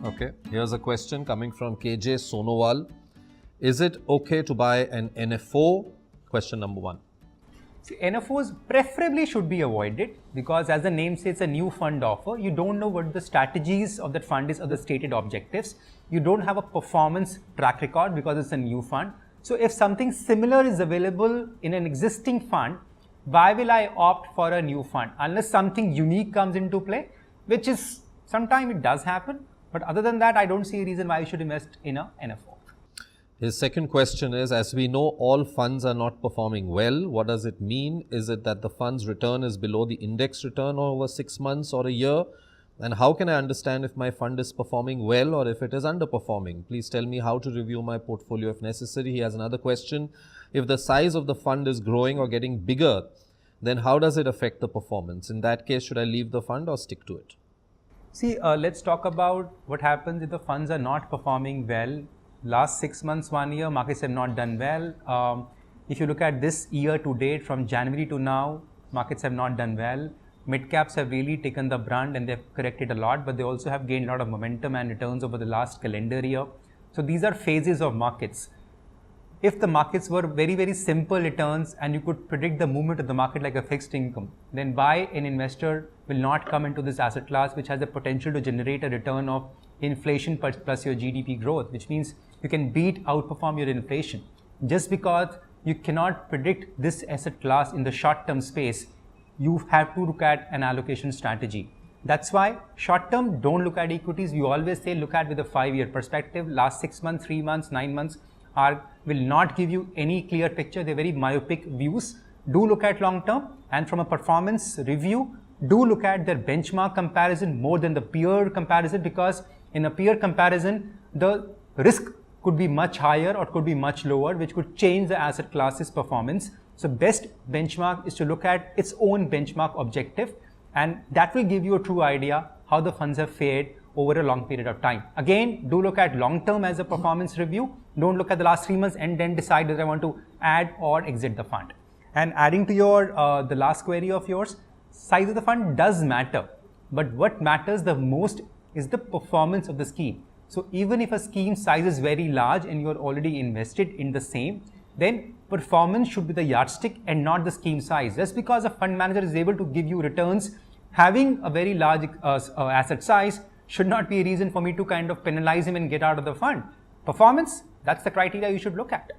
Okay, here's a question coming from KJ Sonowal. Is it okay to buy an NFO? Question number 1. See, NFOs preferably should be avoided because, as the name says, it's a new fund offer. You don't know what the strategies of that fund is or the stated objectives. You don't have a performance track record because it's a new fund. So if something similar is available in an existing fund, why will I opt for a new fund? Unless something unique comes into play, which is sometimes it does happen. But other than that, I don't see a reason why you should invest in a NFO. His second question is, as we know, all funds are not performing well. What does it mean? Is it that the fund's return is below the index return over 6 months or a year? And how can I understand if my fund is performing well or if it is underperforming? Please tell me how to review my portfolio if necessary. He has another question. If the size of the fund is growing or getting bigger, then how does it affect the performance? In that case, should I leave the fund or stick to it? See, let's talk about what happens if the funds are not performing well. Last 6 months, 1 year, markets have not done well. If you look at this year to date, from January to now, markets have not done well. Mid caps have really taken the brunt and they've corrected a lot, but they also have gained a lot of momentum and returns over the last calendar year. So these are phases of markets. If the markets were very, very simple returns and you could predict the movement of the market like a fixed income, then why an investor will not come into this asset class which has the potential to generate a return of inflation plus your GDP growth, which means you can outperform your inflation. Just because you cannot predict this asset class in the short term space, you have to look at an allocation strategy. That's why short term, don't look at equities. We always say look at with a 5-year perspective. Last 6 months, 3 months, 9 months will not give you any clear picture. They're very myopic views. Do look at long term, and from a performance review, do look at their benchmark comparison more than the peer comparison, because in a peer comparison, the risk could be much higher or could be much lower, which could change the asset class's performance. So best benchmark is to look at its own benchmark objective, and that will give you a true idea how the funds have fared over a long period of time. Again, do look at long term as a performance review. Don't look at the last 3 months and then decide whether I want to add or exit the fund. And adding to your the last query of yours, size of the fund does matter, but what matters the most is the performance of the scheme. So even if a scheme size is very large and you're already invested in the same, then performance should be the yardstick and not the scheme size. Just because a fund manager is able to give you returns, having a very large asset size should not be a reason for me to kind of penalize him and get out of the fund. Performance, that's the criteria you should look at.